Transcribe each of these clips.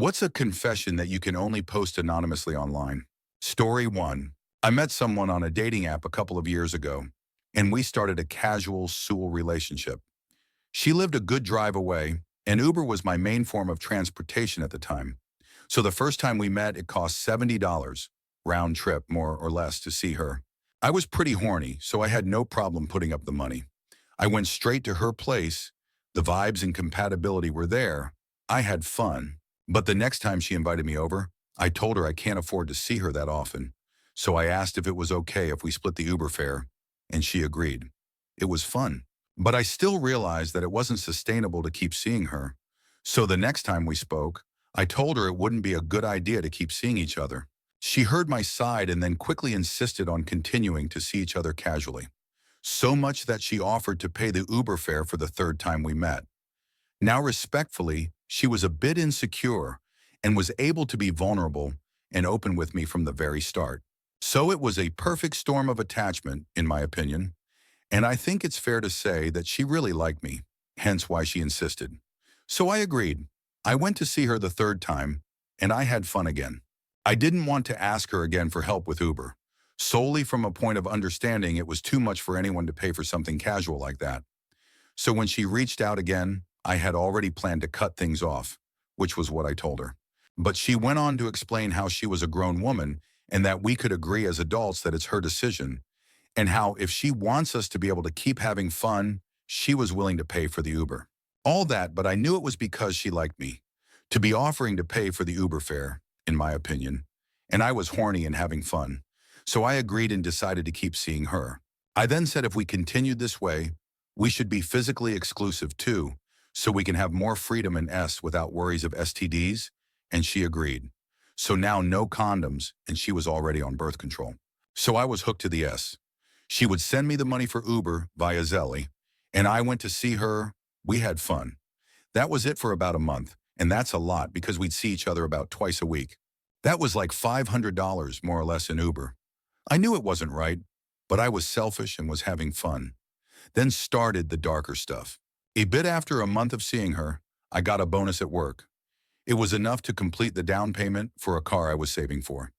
What's a confession that you can only post anonymously online? Story 1. I met someone on a dating app a couple of years ago, and we started a casual sexual relationship. She lived a good drive away, and Uber was my main form of transportation at the time. So the first time we met, it cost $70, round trip more or less, to see her. I was pretty horny, so I had no problem putting up the money. I went straight to her place. The vibes and compatibility were there. I had fun. But the next time she invited me over, I told her I can't afford to see her that often. So I asked if it was okay if we split the Uber fare, and she agreed. It was fun. But I still realized that it wasn't sustainable to keep seeing her. So the next time we spoke, I told her it wouldn't be a good idea to keep seeing each other. She heard my side and then quickly insisted on continuing to see each other casually. So much that she offered to pay the Uber fare for the third time we met. Now, respectfully, she was a bit insecure and was able to be vulnerable and open with me from the very start. So it was a perfect storm of attachment, in my opinion, and I think it's fair to say that she really liked me, hence why she insisted. So I agreed. I went to see her the third time, and I had fun again. I didn't want to ask her again for help with Uber, solely from a point of understanding it was too much for anyone to pay for something casual like that. So when she reached out again, I had already planned to cut things off, which was what I told her. But she went on to explain how she was a grown woman and that we could agree as adults that it's her decision, and how if she wants us to be able to keep having fun, she was willing to pay for the Uber. All that, but I knew it was because she liked me, to be offering to pay for the Uber fare, in my opinion, and I was horny and having fun. So I agreed and decided to keep seeing her. I then said if we continued this way, we should be physically exclusive too, so we can have more freedom in S without worries of STDs, and she agreed. So now no condoms, and she was already on birth control. So I was hooked to the S. She would send me the money for Uber via Qley, and I went to see her. We had fun. That was it for about a month, and that's a lot because we'd see each other about twice a week. That was like $500 more or less in Uber. I knew it wasn't right, but I was selfish and was having fun. Then started the darker stuff. A bit after a month of seeing her, I got a bonus at work. It was enough to complete the down payment for a car I was saving for.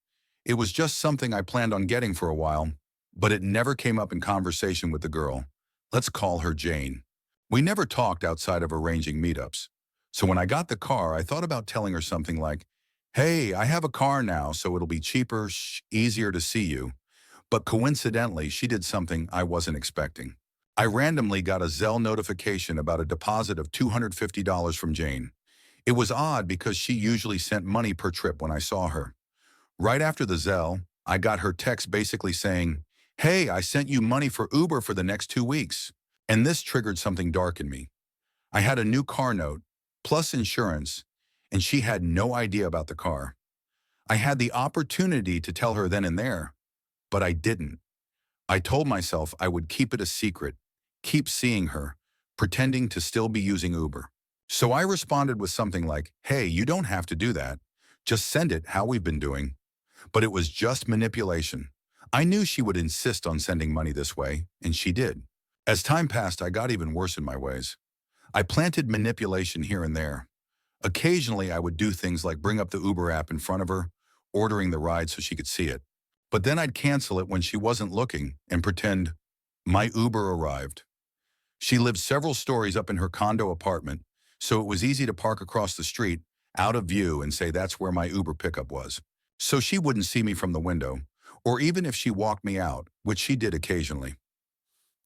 It was just something I planned on getting for a while, but it never came up in conversation with the girl. Let's call her Jane. We never talked outside of arranging meetups. So when I got the car, I thought about telling her something like, "Hey, I have a car now, so it'll be cheaper, easier to see you." But coincidentally, she did something I wasn't expecting. I randomly got a Zelle notification about a deposit of $250 from Jane. It was odd because she usually sent money per trip when I saw her. Right after the Zelle, I got her text basically saying, "Hey, I sent you money for Uber for the next 2 weeks." And this triggered something dark in me. I had a new car note, plus insurance, and she had no idea about the car. I had the opportunity to tell her then and there, but I didn't. I told myself I would keep it a secret, keep seeing her, pretending to still be using Uber. So I responded with something like, "Hey, you don't have to do that. Just send it how we've been doing." But it was just manipulation. I knew she would insist on sending money this way, and she did. As time passed, I got even worse in my ways. I planted manipulation here and there. Occasionally, I would do things like bring up the Uber app in front of her, ordering the ride so she could see it. But then I'd cancel it when she wasn't looking and pretend, "My Uber arrived." She lived several stories up in her condo apartment, so it was easy to park across the street, out of view, and say that's where my Uber pickup was. So she wouldn't see me from the window, or even if she walked me out, which she did occasionally.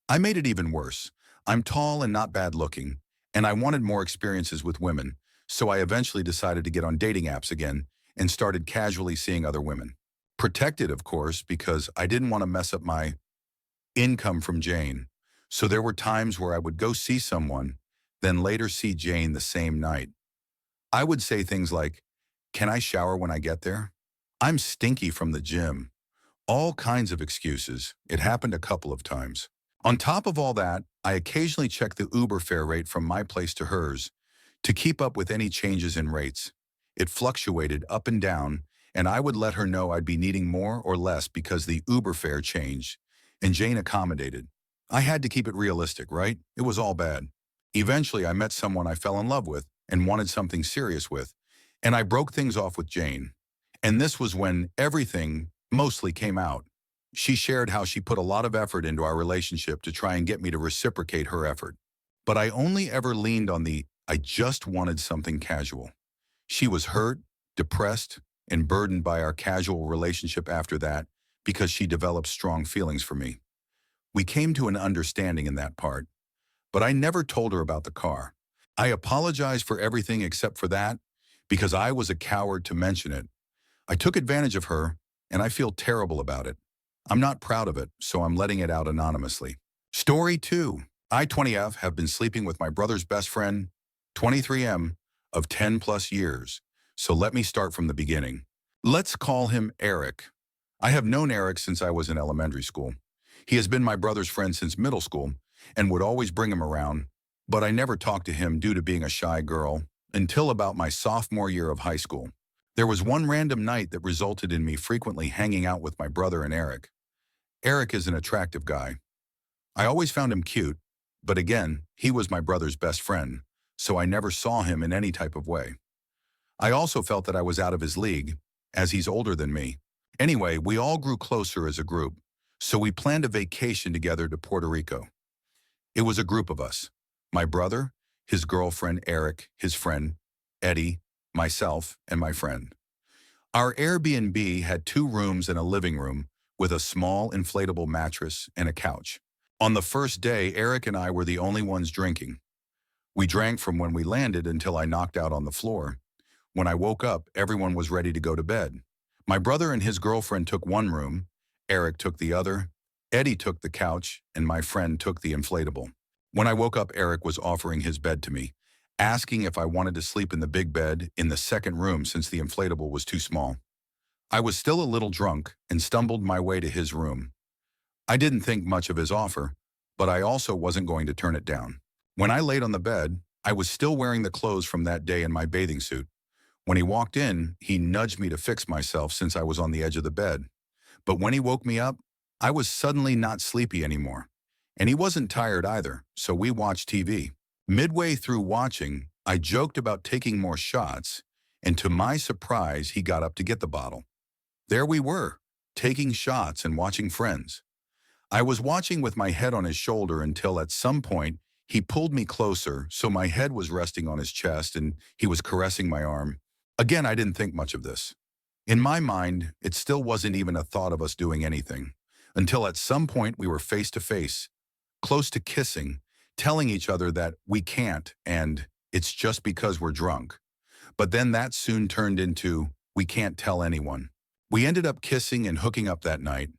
I made it even worse. I'm tall and not bad looking, and I wanted more experiences with women, so I eventually decided to get on dating apps again and started casually seeing other women. Protected, of course, because I didn't want to mess up my income from Jane. So there were times where I would go see someone, then later see Jane the same night. I would say things like, "Can I shower when I get there? I'm stinky from the gym." All kinds of excuses. It happened a couple of times. On top of all that, I occasionally checked the Uber fare rate from my place to hers to keep up with any changes in rates. It fluctuated up and down, and I would let her know I'd be needing more or less because the Uber fare changed, and Jane accommodated. I had to keep it realistic, right? It was all bad. Eventually, I met someone I fell in love with and wanted something serious with, And I broke things off with Jane. And this was when everything mostly came out. She shared how she put a lot of effort into our relationship to try and get me to reciprocate her effort. But I only ever leaned on the I just wanted something casual. She was hurt, depressed, and burdened by our casual relationship after that because she developed strong feelings for me. We came to an understanding in that part, but I never told her about the car. I apologized for everything except for that because I was a coward to mention it. I took advantage of her, and I feel terrible about it. I'm not proud of it, so I'm letting it out anonymously. Story 2. I, 20F, have been sleeping with my brother's best friend, 23M, of 10 plus years. So let me start from the beginning. Let's call him Eric. I have known Eric since I was in elementary school. He has been my brother's friend since middle school and would always bring him around, but I never talked to him due to being a shy girl until about my sophomore year of high school. There was one random night that resulted in me frequently hanging out with my brother and Eric. Eric is an attractive guy. I always found him cute, but again, he was my brother's best friend, so I never saw him in any type of way. I also felt that I was out of his league, as he's older than me. Anyway, we all grew closer as a group, so we planned a vacation together to Puerto Rico. It was a group of us: my brother, his girlfriend Eric, his friend Eddie, myself, and my friend. Our Airbnb had 2 rooms and a living room with a small inflatable mattress and a couch. On the first day, Eric and I were the only ones drinking. We drank from when we landed until I knocked out on the floor. When I woke up, everyone was ready to go to bed. My brother and his girlfriend took one room, Eric took the other, Eddie took the couch, and my friend took the inflatable. When I woke up, Eric was offering his bed to me, asking if I wanted to sleep in the big bed in the second room since the inflatable was too small. I was still a little drunk and stumbled my way to his room. I didn't think much of his offer, but I also wasn't going to turn it down. When I laid on the bed, I was still wearing the clothes from that day in my bathing suit. When he walked in, he nudged me to fix myself since I was on the edge of the bed. But when he woke me up, I was suddenly not sleepy anymore. And he wasn't tired either, so we watched TV. Midway through watching, I joked about taking more shots, and to my surprise, he got up to get the bottle. There we were, taking shots and watching Friends. I was watching with my head on his shoulder until at some point, he pulled me closer, so my head was resting on his chest and he was caressing my arm. Again, I didn't think much of this. In my mind, it still wasn't even a thought of us doing anything, until at some point we were face to face, close to kissing, telling each other that we can't and it's just because we're drunk. But then that soon turned into we can't tell anyone. We ended up kissing and hooking up that night.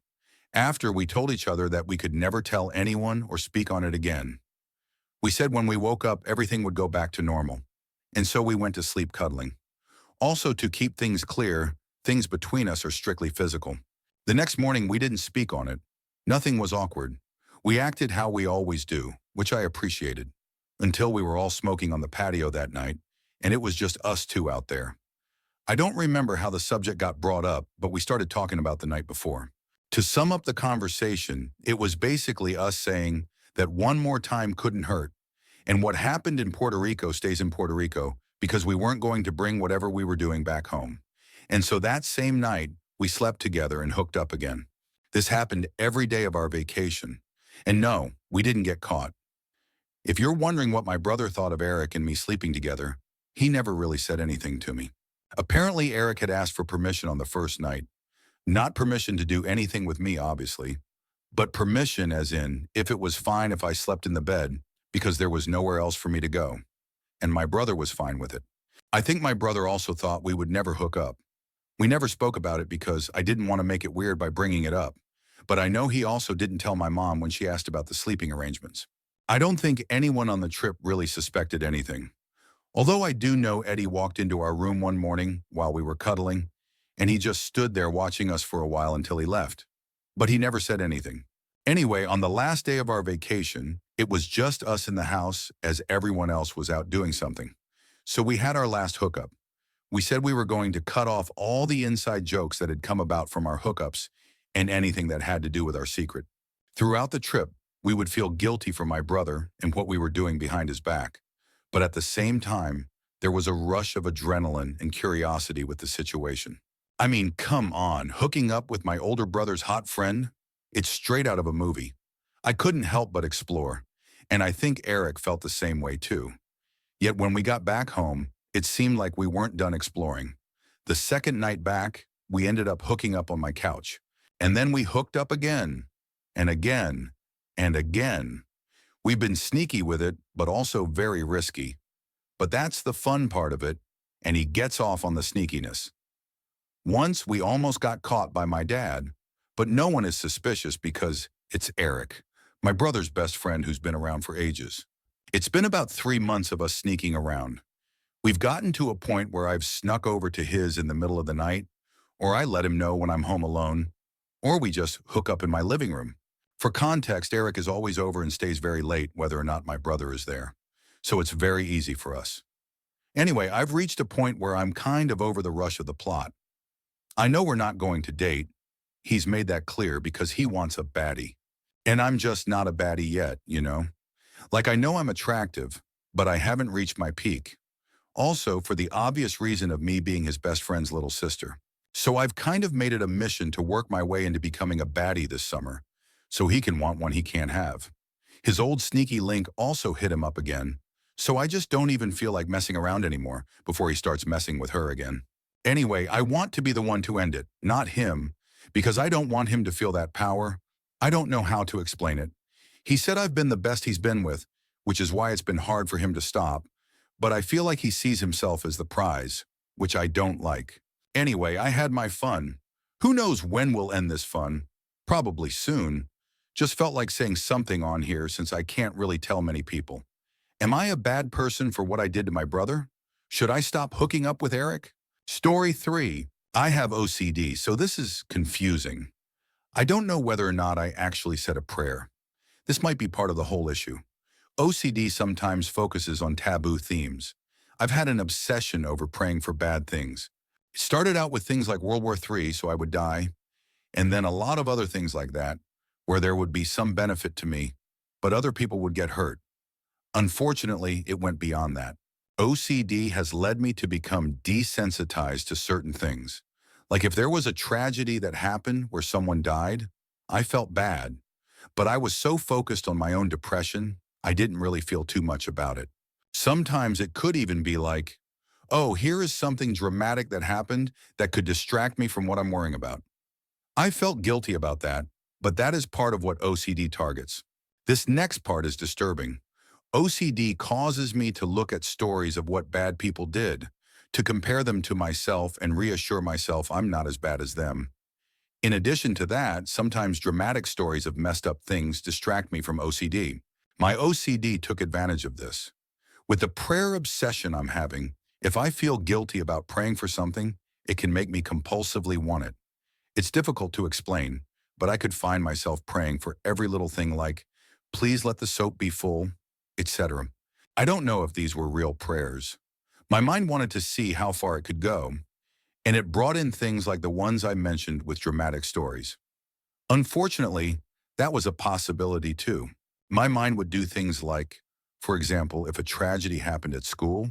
After, we told each other that we could never tell anyone or speak on it again. We said when we woke up, everything would go back to normal. And so we went to sleep cuddling. Also, to keep things clear, things between us are strictly physical. The next morning, we didn't speak on it. Nothing was awkward. We acted how we always do, which I appreciated, until we were all smoking on the patio that night, and it was just us 2 out there. I don't remember how the subject got brought up, but we started talking about the night before. To sum up the conversation, it was basically us saying that one more time couldn't hurt, and what happened in Puerto Rico stays in Puerto Rico because we weren't going to bring whatever we were doing back home. And so that same night, we slept together and hooked up again. This happened every day of our vacation. And no, we didn't get caught. If you're wondering what my brother thought of Eric and me sleeping together, he never really said anything to me. Apparently, Eric had asked for permission on the first night. Not permission to do anything with me, obviously, but permission as in if it was fine if I slept in the bed because there was nowhere else for me to go. And my brother was fine with it. I think my brother also thought we would never hook up. We never spoke about it because I didn't want to make it weird by bringing it up. But I know he also didn't tell my mom when she asked about the sleeping arrangements. I don't think anyone on the trip really suspected anything. Although I do know Eddie walked into our room one morning while we were cuddling, and he just stood there watching us for a while until he left. But he never said anything. Anyway, on the last day of our vacation, it was just us in the house as everyone else was out doing something. So we had our last hookup. We said we were going to cut off all the inside jokes that had come about from our hookups and anything that had to do with our secret. Throughout the trip, we would feel guilty for my brother and what we were doing behind his back. But at the same time, There was a rush of adrenaline and curiosity with the situation. I mean, come on, hooking up with my older brother's hot friend? It's straight out of a movie. I couldn't help but explore, and I think Eric felt the same way too. Yet when we got back home, it seemed like we weren't done exploring. The second night back, we ended up hooking up on my couch. And then we hooked up again, and again, and again. We've been sneaky with it, but also very risky. But that's the fun part of it, and he gets off on the sneakiness. Once we almost got caught by my dad, but no one is suspicious because it's Eric, my brother's best friend who's been around for ages. It's been about 3 months of us sneaking around. We've gotten to a point where I've snuck over to his in the middle of the night, or I let him know when I'm home alone, or we just hook up in my living room. For context, Eric is always over and stays very late whether or not my brother is there, so it's very easy for us. Anyway, I've reached a point where I'm kind of over the rush of the plot. I know we're not going to date. He's made that clear because he wants a baddie. And I'm just not a baddie yet, you know? Like, I know I'm attractive, but I haven't reached my peak. Also, for the obvious reason of me being his best friend's little sister. So I've kind of made it a mission to work my way into becoming a baddie this summer, so he can want one he can't have. His old sneaky link also hit him up again, so I just don't even feel like messing around anymore before he starts messing with her again. Anyway, I want to be the one to end it, not him, because I don't want him to feel that power. I don't know how to explain it. He said I've been the best he's been with, which is why it's been hard for him to stop, but I feel like he sees himself as the prize, which I don't like. Anyway, I had my fun. Who knows when we'll end this fun? Probably soon. Just felt like saying something on here since I can't really tell many people. Am I a bad person for what I did to my brother? Should I stop hooking up with Eric? Story 3. I have OCD, so this is confusing. I don't know whether or not I actually said a prayer. This might be part of the whole issue. OCD sometimes focuses on taboo themes. I've had an obsession over praying for bad things. It started out with things like World War III, so I would die, and then a lot of other things like that, where there would be some benefit to me, but other people would get hurt. Unfortunately, it went beyond that. OCD has led me to become desensitized to certain things. Like if there was a tragedy that happened where someone died, I felt bad, but I was so focused on my own depression, I didn't really feel too much about it. Sometimes it could even be like, oh, here is something dramatic that happened that could distract me from what I'm worrying about. I felt guilty about that, but that is part of what OCD targets. This next part is disturbing. OCD causes me to look at stories of what bad people did, to compare them to myself and reassure myself I'm not as bad as them. In addition to that, sometimes dramatic stories of messed up things distract me from OCD. My OCD took advantage of this. With the prayer obsession I'm having, if I feel guilty about praying for something, it can make me compulsively want it. It's difficult to explain, but I could find myself praying for every little thing like, please let the soap be full, etc. I don't know if these were real prayers. My mind wanted to see how far it could go, and it brought in things like the ones I mentioned with dramatic stories. Unfortunately, that was a possibility too. My mind would do things like, for example, if a tragedy happened at school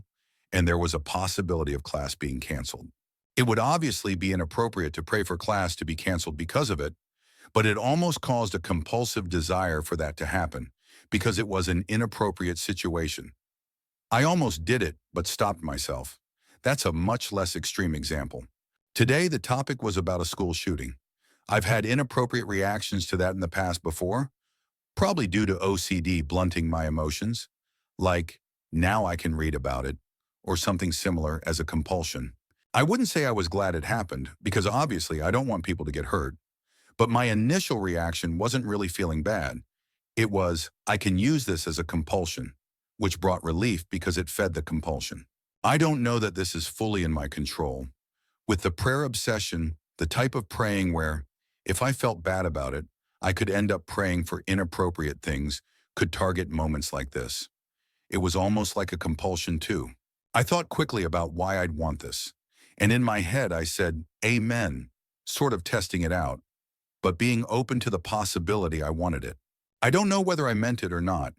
and there was a possibility of class being canceled. It would obviously be inappropriate to pray for class to be canceled because of it, but it almost caused a compulsive desire for that to happen because it was an inappropriate situation. I almost did it, but stopped myself. That's a much less extreme example. Today, the topic was about a school shooting. I've had inappropriate reactions to that in the past before, probably due to OCD blunting my emotions, like, now I can read about it, or something similar as a compulsion. I wouldn't say I was glad it happened, because obviously I don't want people to get hurt, but my initial reaction wasn't really feeling bad. It was, I can use this as a compulsion, which brought relief because it fed the compulsion. I don't know that this is fully in my control. With the prayer obsession, the type of praying where, if I felt bad about it, I could end up praying for inappropriate things, could target moments like this. It was almost like a compulsion too. I thought quickly about why I'd want this. And in my head, I said, Amen, sort of testing it out, but being open to the possibility I wanted it. I don't know whether I meant it or not.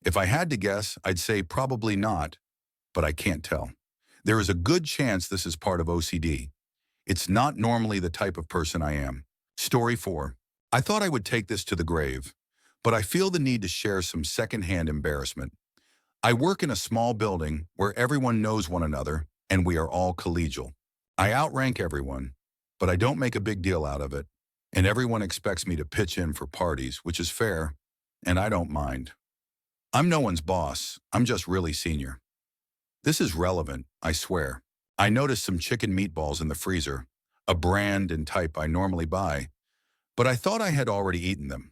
If I had to guess, I'd say probably not, but I can't tell. There is a good chance this is part of OCD. It's not normally the type of person I am. Story 4. I thought I would take this to the grave, but I feel the need to share some secondhand embarrassment. I work in a small building where everyone knows one another and we are all collegial. I outrank everyone, but I don't make a big deal out of it, and everyone expects me to pitch in for parties, which is fair, and I don't mind. I'm no one's boss, I'm just really senior. This is relevant, I swear. I noticed some chicken meatballs in the freezer, a brand and type I normally buy, but I thought I had already eaten them.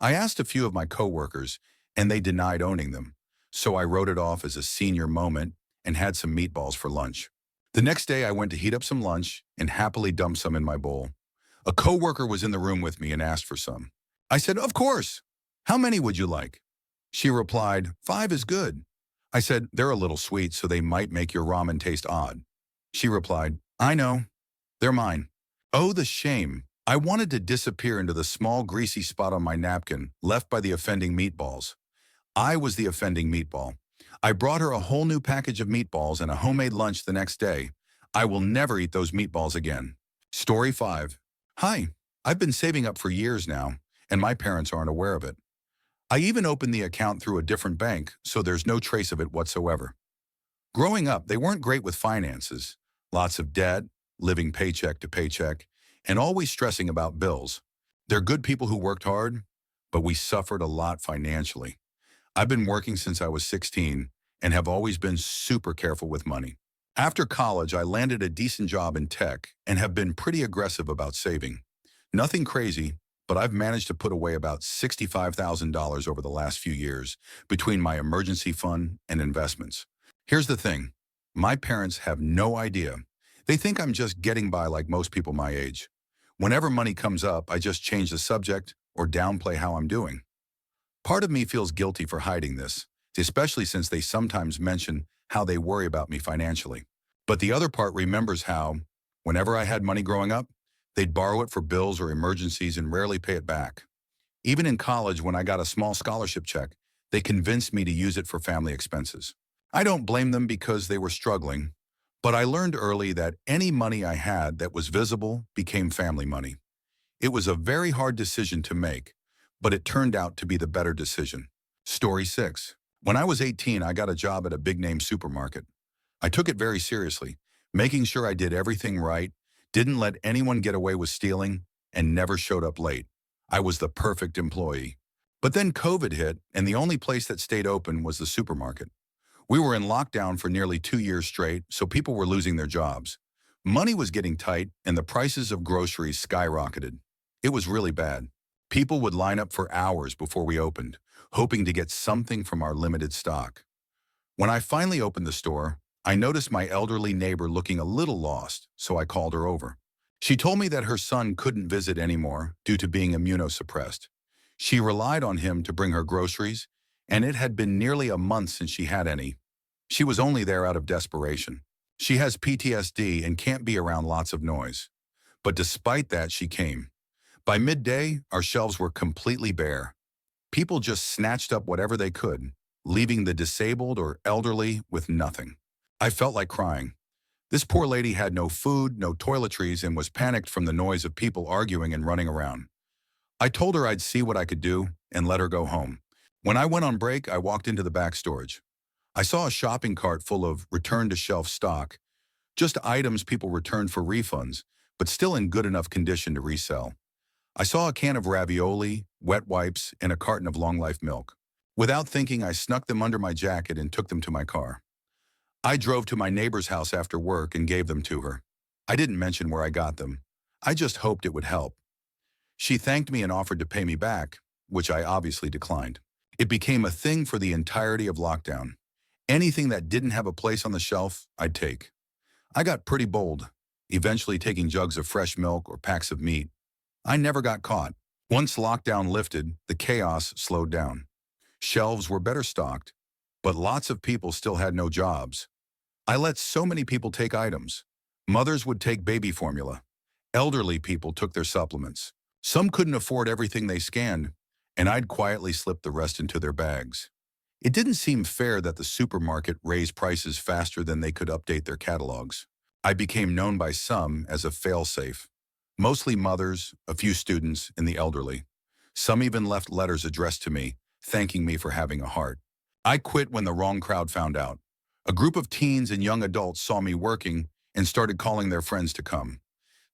I asked a few of my coworkers, and they denied owning them, so I wrote it off as a senior moment and had some meatballs for lunch. The next day, I went to heat up some lunch and happily dumped some in my bowl. A coworker was in the room with me and asked for some. I said, "Of course. How many would you like?" She replied, "5 is good." I said, "They're a little sweet, so they might make your ramen taste odd." She replied, "I know. They're mine." Oh, the shame. I wanted to disappear into the small greasy spot on my napkin left by the offending meatballs. I was the offending meatball. I brought her a whole new package of meatballs and a homemade lunch the next day. I will never eat those meatballs again. Story 5. Hi, I've been saving up for years now, and my parents aren't aware of it. I even opened the account through a different bank, so there's no trace of it whatsoever. Growing up, they weren't great with finances. Lots of debt, living paycheck to paycheck, and always stressing about bills. They're good people who worked hard, but we suffered a lot financially. I've been working since I was 16 and have always been super careful with money. After college, I landed a decent job in tech and have been pretty aggressive about saving. Nothing crazy, but I've managed to put away about $65,000 over the last few years between my emergency fund and investments. Here's the thing. My parents have no idea. They think I'm just getting by like most people my age. Whenever money comes up, I just change the subject or downplay how I'm doing. Part of me feels guilty for hiding this, especially since they sometimes mention how they worry about me financially. But the other part remembers how, whenever I had money growing up, they'd borrow it for bills or emergencies and rarely pay it back. Even in college, when I got a small scholarship check, they convinced me to use it for family expenses. I don't blame them because they were struggling, but I learned early that any money I had that was visible became family money. It was a very hard decision to make, but it turned out to be the better decision. Story 6. When I was 18, I got a job at a big-name supermarket. I took it very seriously, making sure I did everything right, didn't let anyone get away with stealing, and never showed up late. I was the perfect employee. But then COVID hit, and the only place that stayed open was the supermarket. We were in lockdown for nearly 2 years straight, so people were losing their jobs. Money was getting tight, and the prices of groceries skyrocketed. It was really bad. People would line up for hours before we opened, hoping to get something from our limited stock. When I finally opened the store, I noticed my elderly neighbor looking a little lost, so I called her over. She told me that her son couldn't visit anymore due to being immunosuppressed. She relied on him to bring her groceries, and it had been nearly a month since she had any. She was only there out of desperation. She has PTSD and can't be around lots of noise. But despite that, she came. By midday, our shelves were completely bare. People just snatched up whatever they could, leaving the disabled or elderly with nothing. I felt like crying. This poor lady had no food, no toiletries, and was panicked from the noise of people arguing and running around. I told her I'd see what I could do and let her go home. When I went on break, I walked into the back storage. I saw a shopping cart full of return-to-shelf stock, just items people returned for refunds, but still in good enough condition to resell. I saw a can of ravioli, wet wipes, and a carton of long-life milk. Without thinking, I snuck them under my jacket and took them to my car. I drove to my neighbor's house after work and gave them to her. I didn't mention where I got them. I just hoped it would help. She thanked me and offered to pay me back, which I obviously declined. It became a thing for the entirety of lockdown. Anything that didn't have a place on the shelf, I'd take. I got pretty bold, eventually taking jugs of fresh milk or packs of meat. I never got caught. Once lockdown lifted, the chaos slowed down. Shelves were better stocked, but lots of people still had no jobs. I let so many people take items. Mothers would take baby formula. Elderly people took their supplements. Some couldn't afford everything they scanned, and I'd quietly slip the rest into their bags. It didn't seem fair that the supermarket raised prices faster than they could update their catalogs. I became known by some as a failsafe, mostly mothers, a few students, and the elderly. Some even left letters addressed to me, thanking me for having a heart. I quit when the wrong crowd found out. A group of teens and young adults saw me working and started calling their friends to come.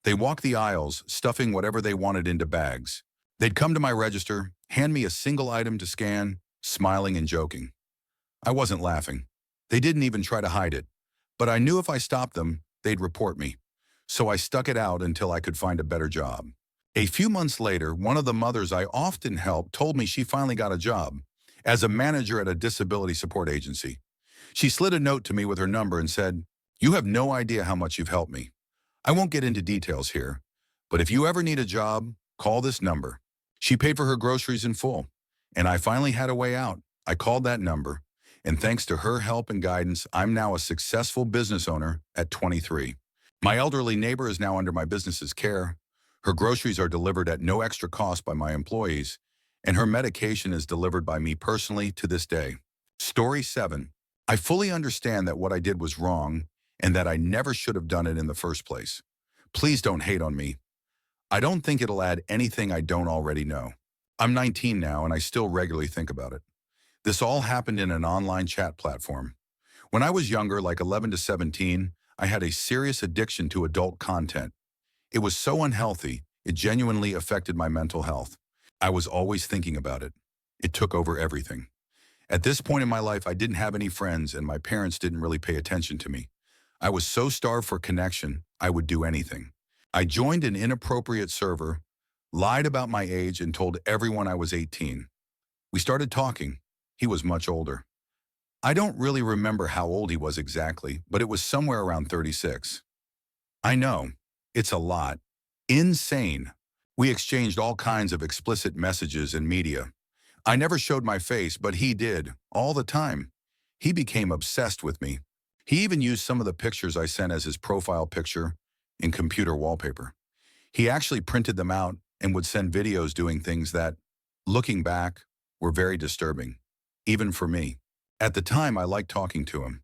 They walked the aisles, stuffing whatever they wanted into bags. They'd come to my register, hand me a single item to scan, smiling and joking. I wasn't laughing. They didn't even try to hide it. But I knew if I stopped them, they'd report me. So I stuck it out until I could find a better job. A few months later, one of the mothers I often helped told me she finally got a job as a manager at a disability support agency. She slid a note to me with her number and said, "You have no idea how much you've helped me. I won't get into details here, but if you ever need a job, call this number." She paid for her groceries in full, and I finally had a way out. I called that number, and thanks to her help and guidance, I'm now a successful business owner at 23. My elderly neighbor is now under my business's care. Her groceries are delivered at no extra cost by my employees, and her medication is delivered by me personally to this day. Story 7. I fully understand that what I did was wrong and that I never should have done it in the first place. Please don't hate on me. I don't think it'll add anything I don't already know. I'm 19 now and I still regularly think about it. This all happened in an online chat platform. When I was younger, like 11 to 17, I had a serious addiction to adult content. It was so unhealthy, it genuinely affected my mental health. I was always thinking about it. It took over everything. At this point in my life, I didn't have any friends and my parents didn't really pay attention to me. I was so starved for connection, I would do anything. I joined an inappropriate server, lied about my age, and told everyone I was 18. We started talking. He was much older. I don't really remember how old he was exactly, but it was somewhere around 36. I know, it's a lot. Insane. We exchanged all kinds of explicit messages and media. I never showed my face, but he did, all the time. He became obsessed with me. He even used some of the pictures I sent as his profile picture in computer wallpaper. He actually printed them out and would send videos doing things that, looking back, were very disturbing, even for me. At the time, I liked talking to him.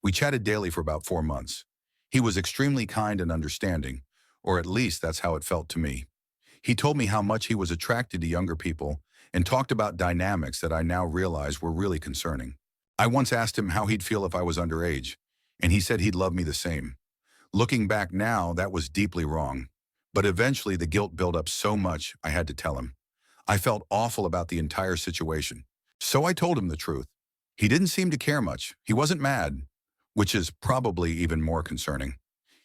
We chatted daily for about 4 months. He was extremely kind and understanding, or at least that's how it felt to me. He told me how much he was attracted to younger people and talked about dynamics that I now realize were really concerning. I once asked him how he'd feel if I was underage, and he said he'd love me the same. Looking back now, that was deeply wrong. But eventually the guilt built up so much I had to tell him. I felt awful about the entire situation. So I told him the truth. He didn't seem to care much. He wasn't mad, which is probably even more concerning.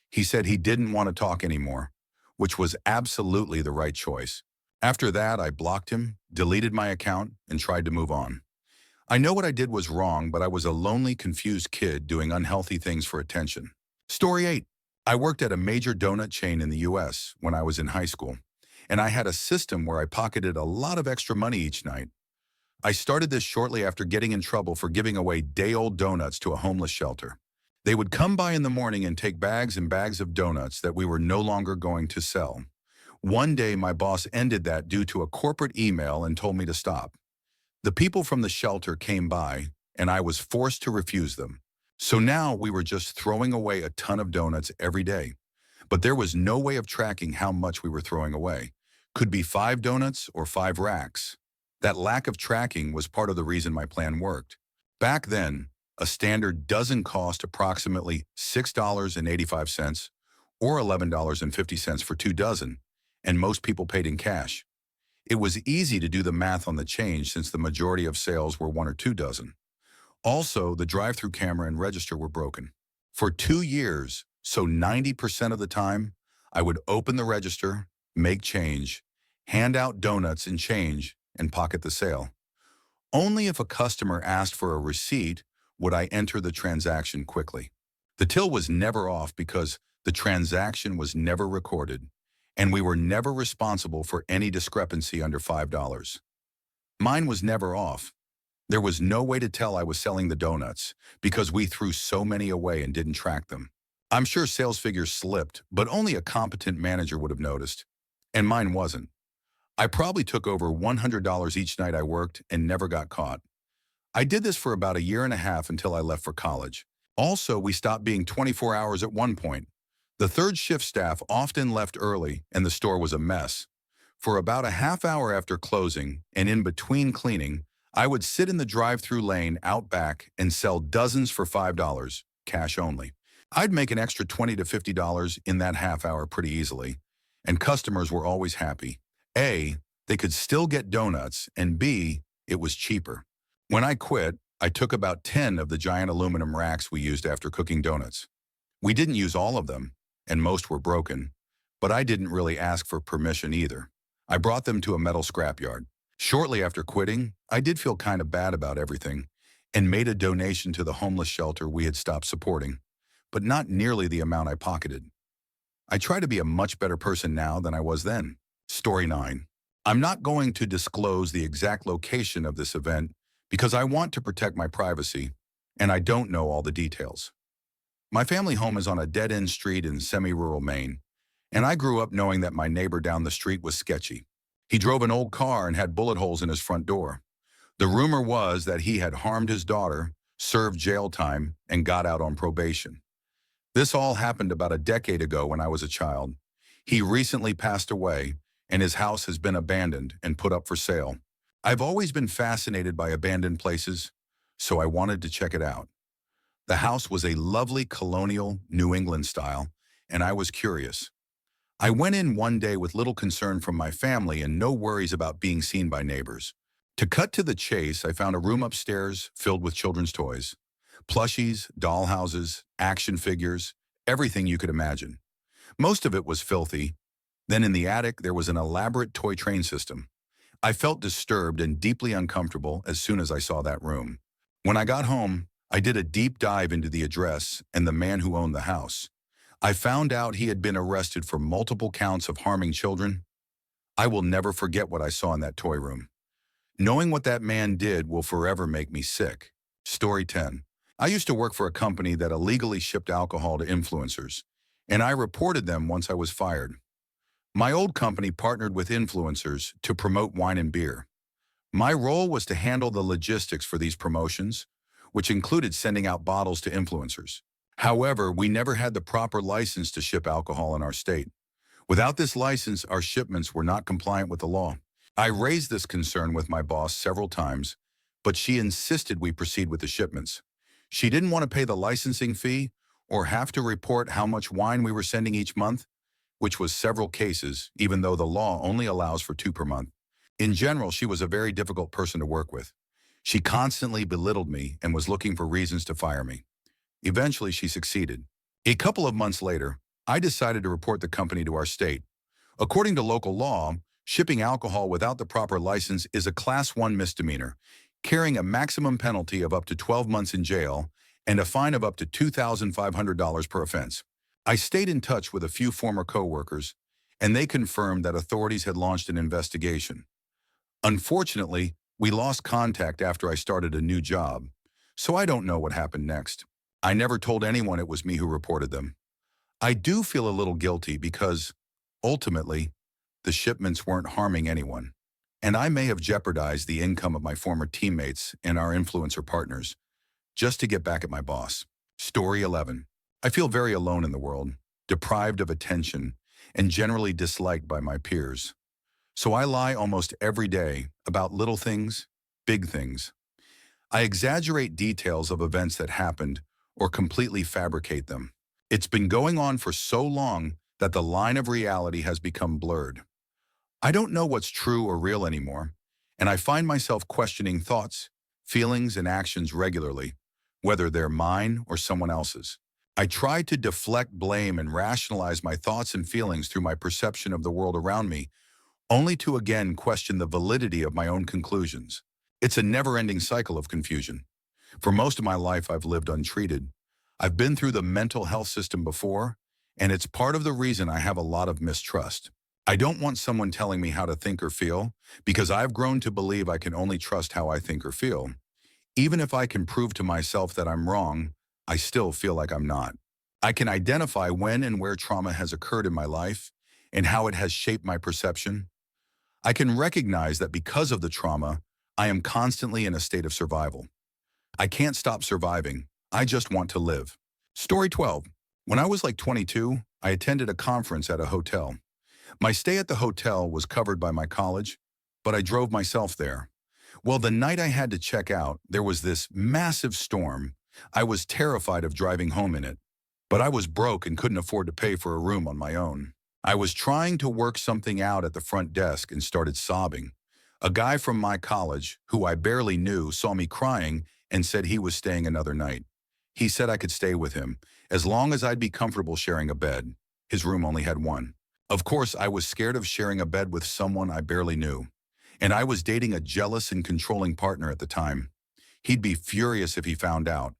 He said he didn't want to talk anymore, which was absolutely the right choice. After that, I blocked him, deleted my account, and tried to move on. I know what I did was wrong, but I was a lonely, confused kid doing unhealthy things for attention. Story 8. I worked at a major donut chain in the US when I was in high school, and I had a system where I pocketed a lot of extra money each night. I started this shortly after getting in trouble for giving away day-old donuts to a homeless shelter. They would come by in the morning and take bags and bags of donuts that we were no longer going to sell. One day, my boss ended that due to a corporate email and told me to stop. The people from the shelter came by, and I was forced to refuse them. So now we were just throwing away a ton of donuts every day. But there was no way of tracking how much we were throwing away. Could be 5 donuts or 5 racks. That lack of tracking was part of the reason my plan worked. Back then, a standard dozen cost approximately $6.85 or $11.50 for 2 dozen, and most people paid in cash. It was easy to do the math on the change since the majority of sales were 1 or 2 dozen. Also, the drive-through camera and register were broken. For 2 years, so 90% of the time, I would open the register, make change, hand out donuts and change, and pocket the sale. Only if a customer asked for a receipt would I enter the transaction quickly. The till was never off because the transaction was never recorded, and we were never responsible for any discrepancy under $5. Mine was never off. There was no way to tell I was selling the donuts because we threw so many away and didn't track them. I'm sure sales figures slipped, but only a competent manager would have noticed, and mine wasn't. I probably took over $100 each night I worked and never got caught. I did this for about a year and a half until I left for college. Also, we stopped being 24 hours at one point. The third shift staff often left early and the store was a mess. For about a half hour after closing and in between cleaning, I would sit in the drive-through lane out back and sell dozens for $5, cash only. I'd make an extra $20 to $50 in that half hour pretty easily, and customers were always happy. A, they could still get donuts, and B, it was cheaper. When I quit, I took about 10 of the giant aluminum racks we used after cooking donuts. We didn't use all of them, and most were broken, but I didn't really ask for permission either. I brought them to a metal scrapyard. Shortly after quitting, I did feel kind of bad about everything and made a donation to the homeless shelter we had stopped supporting, but not nearly the amount I pocketed. I try to be a much better person now than I was then. Story 9. I'm not going to disclose the exact location of this event because I want to protect my privacy, and I don't know all the details. My family home is on a dead-end street in semi-rural Maine, and I grew up knowing that my neighbor down the street was sketchy. He drove an old car and had bullet holes in his front door. The rumor was that he had harmed his daughter, served jail time, and got out on probation. This all happened about a decade ago when I was a child. He recently passed away, and his house has been abandoned and put up for sale. I've always been fascinated by abandoned places, so I wanted to check it out. The house was a lovely colonial New England style, and I was curious. I went in one day with little concern from my family and no worries about being seen by neighbors. To cut to the chase, I found a room upstairs filled with children's toys. Plushies, dollhouses, action figures, everything you could imagine. Most of it was filthy. Then in the attic, there was an elaborate toy train system. I felt disturbed and deeply uncomfortable as soon as I saw that room. When I got home, I did a deep dive into the address and the man who owned the house. I found out he had been arrested for multiple counts of harming children. I will never forget what I saw in that toy room. Knowing what that man did will forever make me sick. Story 10. I used to work for a company that illegally shipped alcohol to influencers, and I reported them once I was fired. My old company partnered with influencers to promote wine and beer. My role was to handle the logistics for these promotions, which included sending out bottles to influencers. However, we never had the proper license to ship alcohol in our state. Without this license, our shipments were not compliant with the law. I raised this concern with my boss several times, but she insisted we proceed with the shipments. She didn't want to pay the licensing fee or have to report how much wine we were sending each month, which was several cases, even though the law only allows for 2 per month. In general, she was a very difficult person to work with. She constantly belittled me and was looking for reasons to fire me. Eventually, she succeeded. A couple of months later, I decided to report the company to our state. According to local law, shipping alcohol without the proper license is a Class 1 misdemeanor, carrying a maximum penalty of up to 12 months in jail and a fine of up to $2,500 per offense. I stayed in touch with a few former coworkers, and they confirmed that authorities had launched an investigation. Unfortunately, we lost contact after I started a new job, so I don't know what happened next. I never told anyone it was me who reported them. I do feel a little guilty because, ultimately, the shipments weren't harming anyone, and I may have jeopardized the income of my former teammates and our influencer partners just to get back at my boss. Story 11. I feel very alone in the world, deprived of attention, and generally disliked by my peers. So I lie almost every day about little things, big things. I exaggerate details of events that happened or completely fabricate them. It's been going on for so long that the line of reality has become blurred. I don't know what's true or real anymore, and I find myself questioning thoughts, feelings, and actions regularly, whether they're mine or someone else's. I try to deflect blame and rationalize my thoughts and feelings through my perception of the world around me, only to again question the validity of my own conclusions. It's a never-ending cycle of confusion. For most of my life, I've lived untreated. I've been through the mental health system before, and it's part of the reason I have a lot of mistrust. I don't want someone telling me how to think or feel, because I've grown to believe I can only trust how I think or feel. Even if I can prove to myself that I'm wrong, I still feel like I'm not. I can identify when and where trauma has occurred in my life and how it has shaped my perception. I can recognize that because of the trauma, I am constantly in a state of survival. I can't stop surviving. I just want to live. Story 12. When I was like 22, I attended a conference at a hotel. My stay at the hotel was covered by my college, but I drove myself there. Well, the night I had to check out, there was this massive storm. I was terrified of driving home in it, but I was broke and couldn't afford to pay for a room on my own. I was trying to work something out at the front desk and started sobbing. A guy from my college, who I barely knew, saw me crying and said he was staying another night. He said I could stay with him, as long as I'd be comfortable sharing a bed. His room only had one. Of course, I was scared of sharing a bed with someone I barely knew. And I was dating a jealous and controlling partner at the time. He'd be furious if he found out.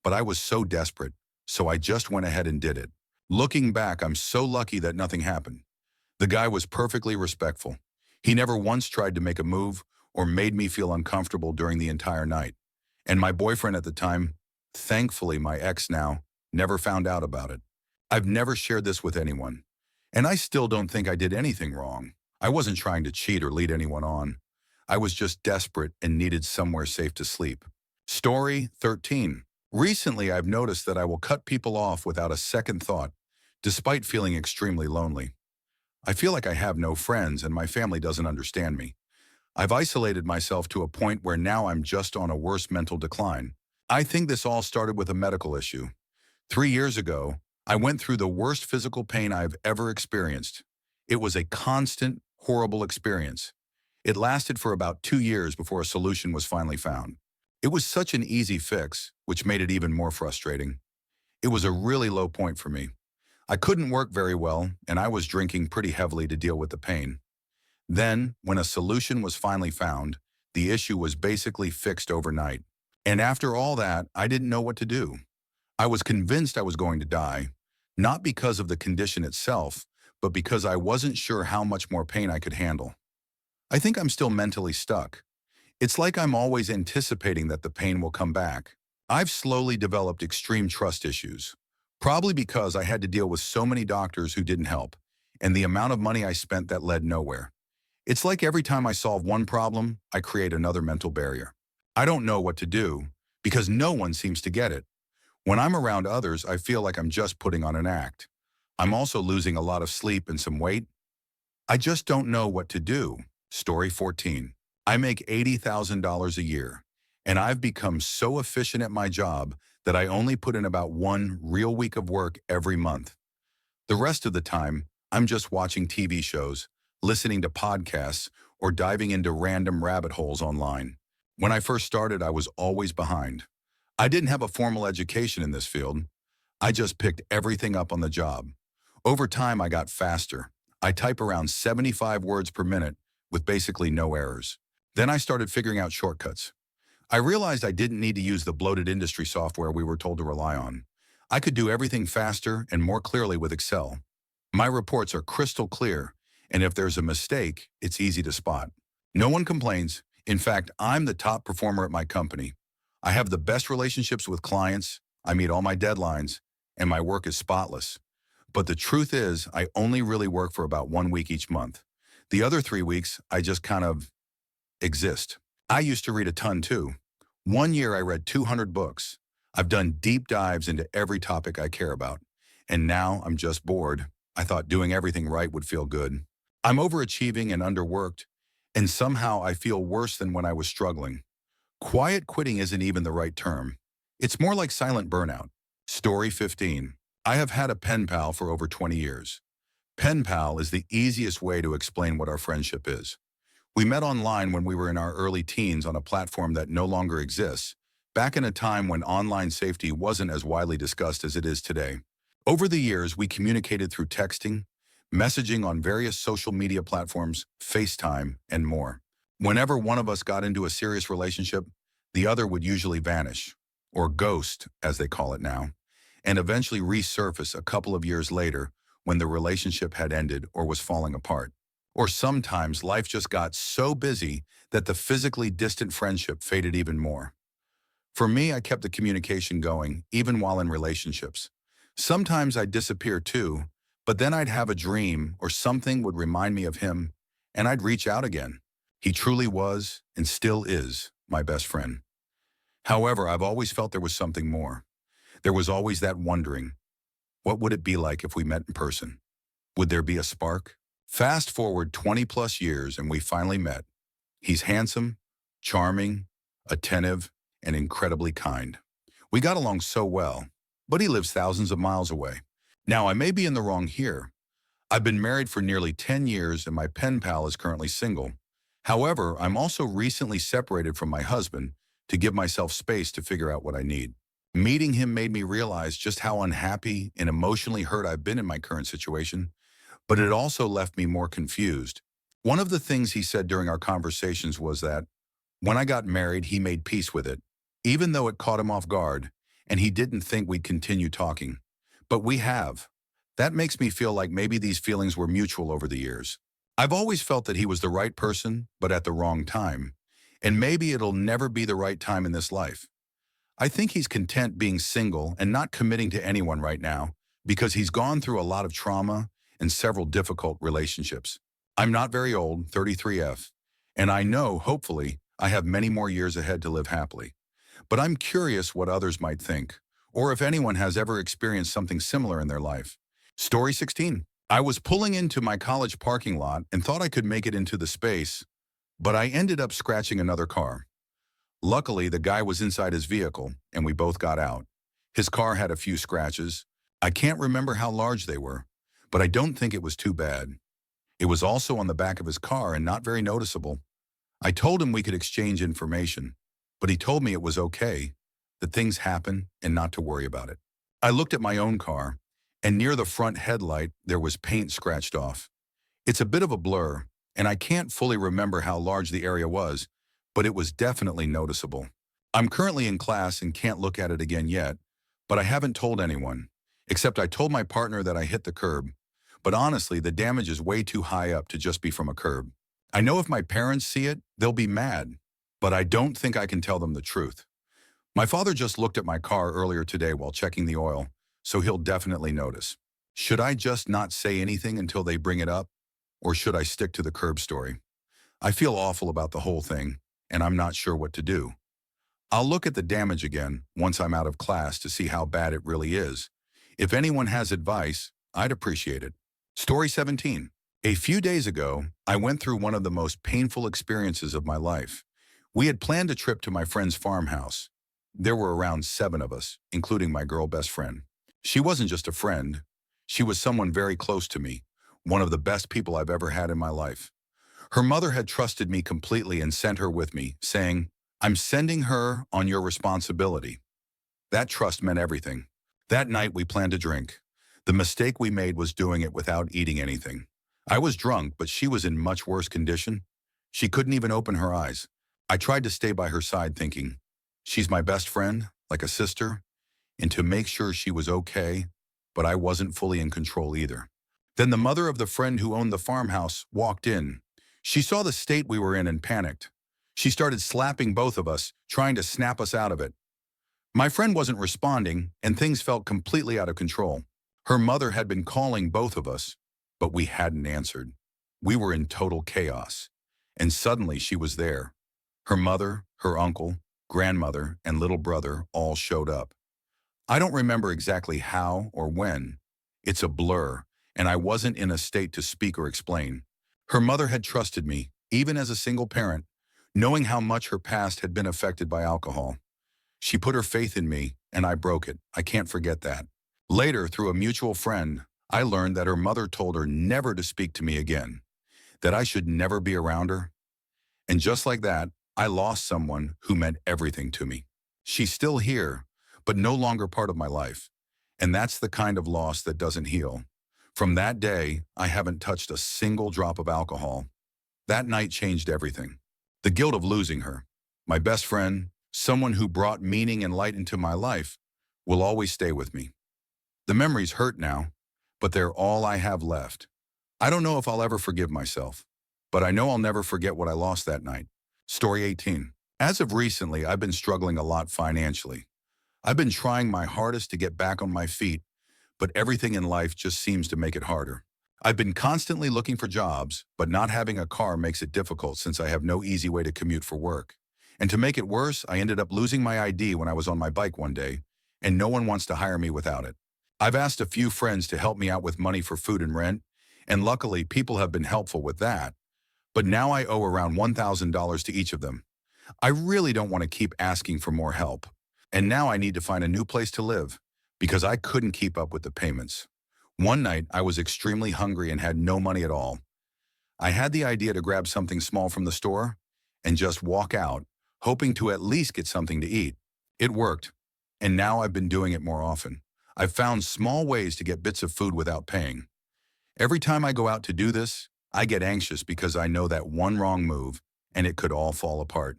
But I was so desperate, so I just went ahead and did it. Looking back, I'm so lucky that nothing happened. The guy was perfectly respectful. He never once tried to make a move or made me feel uncomfortable during the entire night. And my boyfriend at the time, thankfully my ex now, never found out about it. I've never shared this with anyone. And I still don't think I did anything wrong. I wasn't trying to cheat or lead anyone on. I was just desperate and needed somewhere safe to sleep. Story 13. Recently, I've noticed that I will cut people off without a second thought, despite feeling extremely lonely. I feel like I have no friends and my family doesn't understand me. I've isolated myself to a point where now I'm just on a worse mental decline. I think this all started with a medical issue. 3 years ago, I went through the worst physical pain I've ever experienced. It was a constant, horrible experience. It lasted for about 2 years before a solution was finally found. It was such an easy fix, which made it even more frustrating. It was a really low point for me. I couldn't work very well, and I was drinking pretty heavily to deal with the pain. Then, when a solution was finally found, the issue was basically fixed overnight. And after all that, I didn't know what to do. I was convinced I was going to die, not because of the condition itself, but because I wasn't sure how much more pain I could handle. I think I'm still mentally stuck. It's like I'm always anticipating that the pain will come back. I've slowly developed extreme trust issues, probably because I had to deal with so many doctors who didn't help, and the amount of money I spent that led nowhere. It's like every time I solve one problem, I create another mental barrier. I don't know what to do, because no one seems to get it. When I'm around others, I feel like I'm just putting on an act. I'm also losing a lot of sleep and some weight. I just don't know what to do. Story 14. I make $80,000 a year, and I've become so efficient at my job that I only put in about 1 real week of work every month. The rest of the time, I'm just watching TV shows, listening to podcasts, or diving into random rabbit holes online. When I first started, I was always behind. I didn't have a formal education in this field. I just picked everything up on the job. Over time, I got faster. I type around 75 words per minute with basically no errors. Then I started figuring out shortcuts. I realized I didn't need to use the bloated industry software we were told to rely on. I could do everything faster and more clearly with Excel. My reports are crystal clear, and if there's a mistake, it's easy to spot. No one complains. In fact, I'm the top performer at my company. I have the best relationships with clients, I meet all my deadlines, and my work is spotless. But the truth is, I only really work for about 1 week each month. The other 3 weeks, I just kind of exist. I used to read a ton too. 1 year I read 200 books. I've done deep dives into every topic I care about. And now I'm just bored. I thought doing everything right would feel good. I'm overachieving and underworked, and somehow I feel worse than when I was struggling. Quiet quitting isn't even the right term. It's more like silent burnout. Story 15. I have had a pen pal for over 20 years. Pen pal is the easiest way to explain what our friendship is. We met online when we were in our early teens on a platform that no longer exists, back in a time when online safety wasn't as widely discussed as it is today. Over the years, we communicated through texting, messaging on various social media platforms, FaceTime, and more. Whenever one of us got into a serious relationship, the other would usually vanish, or ghost, as they call it now, and eventually resurface a couple of years later when the relationship had ended or was falling apart. Or sometimes life just got so busy that the physically distant friendship faded even more. For me, I kept the communication going, even while in relationships. Sometimes I'd disappear too, but then I'd have a dream or something would remind me of him, and I'd reach out again. He truly was, and still is, my best friend. However, I've always felt there was something more. There was always that wondering, what would it be like if we met in person? Would there be a spark? Fast forward 20 plus years and we finally met. He's handsome, charming, attentive, and incredibly kind. We got along so well, but he lives thousands of miles away. Now, I may be in the wrong here. I've been married for nearly 10 years and my pen pal is currently single. However, I'm also recently separated from my husband to give myself space to figure out what I need. Meeting him made me realize just how unhappy and emotionally hurt I've been in my current situation, but it also left me more confused. One of the things he said during our conversations was that when I got married, he made peace with it, even though it caught him off guard, and he didn't think we'd continue talking. But we have. That makes me feel like maybe these feelings were mutual over the years. I've always felt that he was the right person, but at the wrong time. And maybe it'll never be the right time in this life. I think he's content being single and not committing to anyone right now because he's gone through a lot of trauma and several difficult relationships. I'm not very old, 33F, and I know, hopefully, I have many more years ahead to live happily. But I'm curious what others might think, or if anyone has ever experienced something similar in their life. Story 16. I was pulling into my college parking lot and thought I could make it into the space, but I ended up scratching another car. Luckily, the guy was inside his vehicle, and we both got out. His car had a few scratches. I can't remember how large they were, but I don't think it was too bad. It was also on the back of his car and not very noticeable. I told him we could exchange information, but he told me it was okay, that things happen and not to worry about it. I looked at my own car, and near the front headlight, there was paint scratched off. It's a bit of a blur, and I can't fully remember how large the area was, but it was definitely noticeable. I'm currently in class and can't look at it again yet, but I haven't told anyone, except I told my partner that I hit the curb. But honestly, the damage is way too high up to just be from a curb. I know if my parents see it, they'll be mad, but I don't think I can tell them the truth. My father just looked at my car earlier today while checking the oil, so he'll definitely notice. Should I just not say anything until they bring it up, or should I stick to the curb story? I feel awful about the whole thing, and I'm not sure what to do. I'll look at the damage again once I'm out of class to see how bad it really is. If anyone has advice, I'd appreciate it. Story 17. A few days ago, I went through one of the most painful experiences of my life. We had planned a trip to my friend's farmhouse. There were around 7 of us, including my girl best friend. She wasn't just a friend. She was someone very close to me, one of the best people I've ever had in my life. Her mother had trusted me completely and sent her with me, saying, "I'm sending her on your responsibility." That trust meant everything. That night we planned a drink. The mistake we made was doing it without eating anything. I was drunk, but she was in much worse condition. She couldn't even open her eyes. I tried to stay by her side thinking, she's my best friend, like a sister, and to make sure she was okay, but I wasn't fully in control either. Then the mother of the friend who owned the farmhouse walked in. She saw the state we were in and panicked. She started slapping both of us, trying to snap us out of it. My friend wasn't responding, and things felt completely out of control. Her mother had been calling both of us, but we hadn't answered. We were in total chaos. And suddenly she was there. Her mother, her uncle, grandmother, and little brother all showed up. I don't remember exactly how or when. It's a blur, and I wasn't in a state to speak or explain. Her mother had trusted me, even as a single parent, knowing how much her past had been affected by alcohol. She put her faith in me, and I broke it. I can't forget that. Later, through a mutual friend, I learned that her mother told her never to speak to me again, that I should never be around her. And just like that, I lost someone who meant everything to me. She's still here, but no longer part of my life. And that's the kind of loss that doesn't heal. From that day, I haven't touched a single drop of alcohol. That night changed everything. The guilt of losing her, my best friend, someone who brought meaning and light into my life, will always stay with me. The memories hurt now, but they're all I have left. I don't know if I'll ever forgive myself, but I know I'll never forget what I lost that night. Story 18. As of recently, I've been struggling a lot financially. I've been trying my hardest to get back on my feet, but everything in life just seems to make it harder. I've been constantly looking for jobs, but not having a car makes it difficult since I have no easy way to commute for work. And to make it worse, I ended up losing my ID when I was on my bike one day, and no one wants to hire me without it. I've asked a few friends to help me out with money for food and rent, and luckily people have been helpful with that. But now I owe around $1,000 to each of them. I really don't want to keep asking for more help. And now I need to find a new place to live because I couldn't keep up with the payments. One night, I was extremely hungry and had no money at all. I had the idea to grab something small from the store and just walk out, hoping to at least get something to eat. It worked, and now I've been doing it more often. I've found small ways to get bits of food without paying. Every time I go out to do this, I get anxious because I know that one wrong move and it could all fall apart.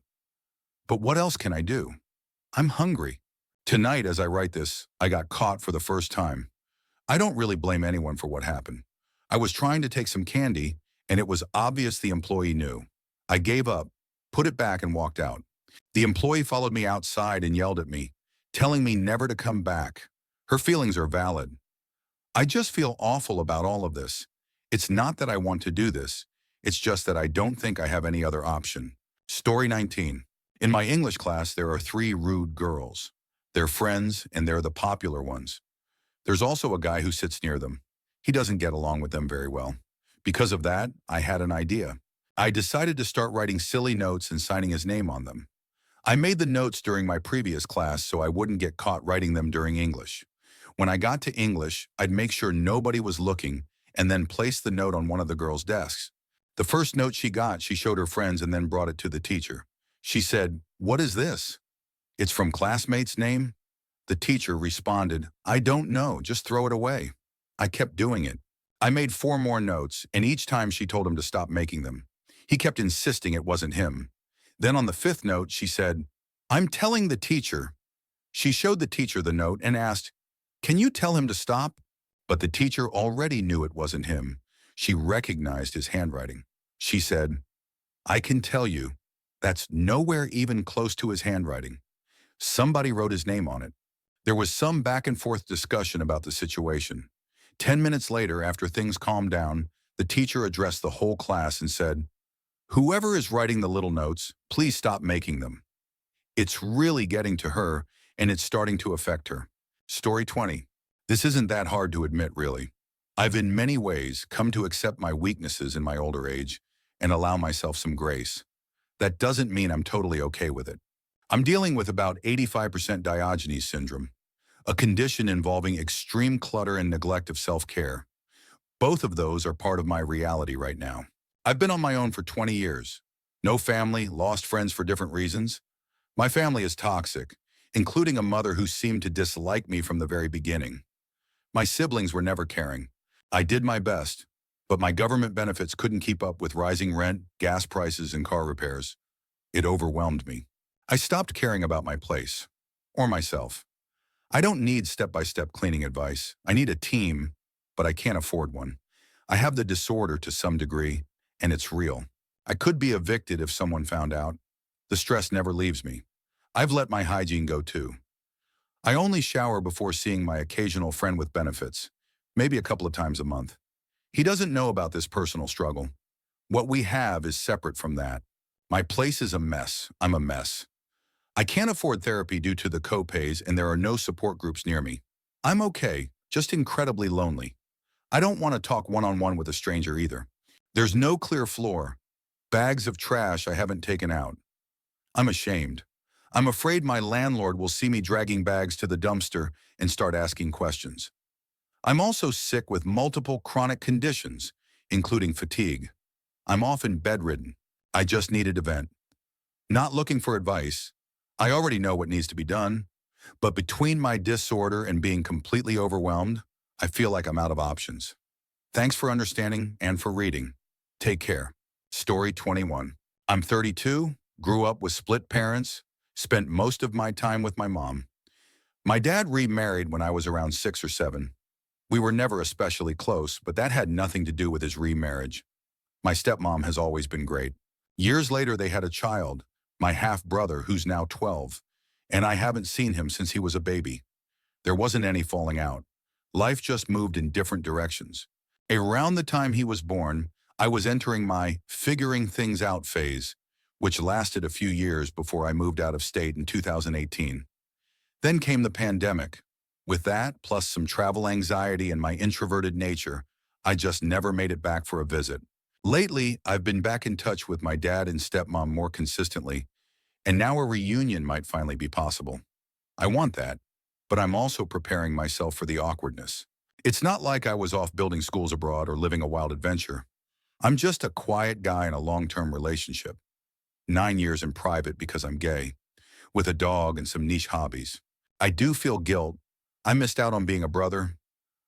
But what else can I do? I'm hungry. Tonight, as I write this, I got caught for the first time. I don't really blame anyone for what happened. I was trying to take some candy, and it was obvious the employee knew. I gave up, put it back, and walked out. The employee followed me outside and yelled at me, telling me never to come back. Her feelings are valid. I just feel awful about all of this. It's not that I want to do this. It's just that I don't think I have any other option. Story 19. In my English class, there are 3 rude girls. They're friends, and they're the popular ones. There's also a guy who sits near them. He doesn't get along with them very well. Because of that, I had an idea. I decided to start writing silly notes and signing his name on them. I made the notes during my previous class so I wouldn't get caught writing them during English. When I got to English, I'd make sure nobody was looking and then place the note on one of the girls' desks. The first note she got, she showed her friends and then brought it to the teacher. She said, "What is this?" "It's from classmate's name." The teacher responded, "I don't know, just throw it away." I kept doing it. I made 4 more notes, and each time she told him to stop making them. He kept insisting it wasn't him. Then on the 5th note, she said, "I'm telling the teacher." She showed the teacher the note and asked, "Can you tell him to stop?" But the teacher already knew it wasn't him. She recognized his handwriting. She said, "I can tell you, that's nowhere even close to his handwriting. Somebody wrote his name on it." There was some back and forth discussion about the situation. 10 minutes later, after things calmed down, the teacher addressed the whole class and said, "Whoever is writing the little notes, please stop making them. It's really getting to her, and it's starting to affect her." Story 20. This isn't that hard to admit, really. I've in many ways come to accept my weaknesses in my older age and allow myself some grace. That doesn't mean I'm totally okay with it. I'm dealing with about 85% Diogenes syndrome, a condition involving extreme clutter and neglect of self-care. Both of those are part of my reality right now. I've been on my own for 20 years. No family, lost friends for different reasons. My family is toxic, including a mother who seemed to dislike me from the very beginning. My siblings were never caring. I did my best, but my government benefits couldn't keep up with rising rent, gas prices, and car repairs. It overwhelmed me. I stopped caring about my place, or myself. I don't need step-by-step cleaning advice. I need a team, but I can't afford one. I have the disorder to some degree, and it's real. I could be evicted if someone found out. The stress never leaves me. I've let my hygiene go too. I only shower before seeing my occasional friend with benefits, maybe a couple of times a month. He doesn't know about this personal struggle. What we have is separate from that. My place is a mess. I'm a mess. I can't afford therapy due to the co-pays, and there are no support groups near me. I'm okay, just incredibly lonely. I don't want to talk one-on-one with a stranger either. There's no clear floor. Bags of trash I haven't taken out. I'm ashamed. I'm afraid my landlord will see me dragging bags to the dumpster and start asking questions. I'm also sick with multiple chronic conditions, including fatigue. I'm often bedridden. I just needed a vent. Not looking for advice. I already know what needs to be done, but between my disorder and being completely overwhelmed, I feel like I'm out of options. Thanks for understanding and for reading. Take care. Story 21. I'm 32, grew up with split parents, spent most of my time with my mom. My dad remarried when I was around 6 or 7. We were never especially close, but that had nothing to do with his remarriage. My stepmom has always been great. Years later, they had a child, my half-brother, who's now 12, and I haven't seen him since he was a baby. There wasn't any falling out. Life just moved in different directions. Around the time he was born, I was entering my figuring things out phase, which lasted a few years before I moved out of state in 2018. Then came the pandemic. With that, plus some travel anxiety and my introverted nature, I just never made it back for a visit. Lately, I've been back in touch with my dad and stepmom more consistently, and now a reunion might finally be possible. I want that, but I'm also preparing myself for the awkwardness. It's not like I was off building schools abroad or living a wild adventure. I'm just a quiet guy in a long-term relationship. 9 years in private because I'm gay, with a dog and some niche hobbies. I do feel guilt. I missed out on being a brother.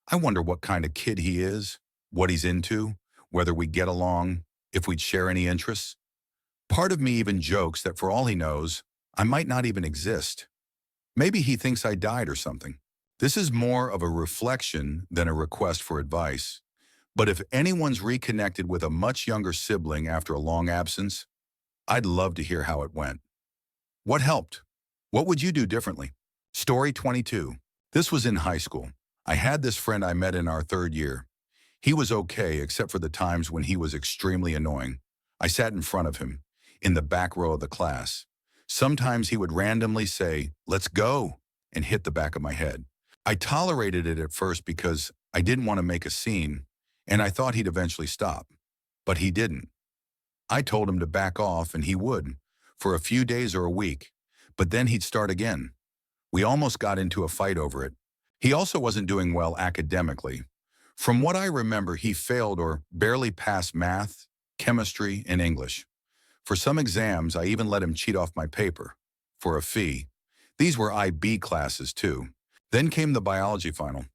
I wonder what kind of kid he is, what he's into, whether we get along, if we'd share any interests. Part of me even jokes that for all he knows, I might not even exist. Maybe he thinks I died or something. This is more of a reflection than a request for advice. But if anyone's reconnected with a much younger sibling after a long absence, I'd love to hear how it went. What helped? What would you do differently? Story 22. This was in high school. I had this friend I met in our 3rd year. He was okay except for the times when he was extremely annoying. I sat in front of him, in the back row of the class. Sometimes he would randomly say, "Let's go," and hit the back of my head. I tolerated it at first because I didn't want to make a scene, and I thought he'd eventually stop. But he didn't. I told him to back off, and he would, for a few days or a week, but then he'd start again. We almost got into a fight over it. He also wasn't doing well academically. From what I remember, he failed or barely passed math, chemistry, and English. For some exams, I even let him cheat off my paper, for a fee. These were IB classes too. Then came the biology final.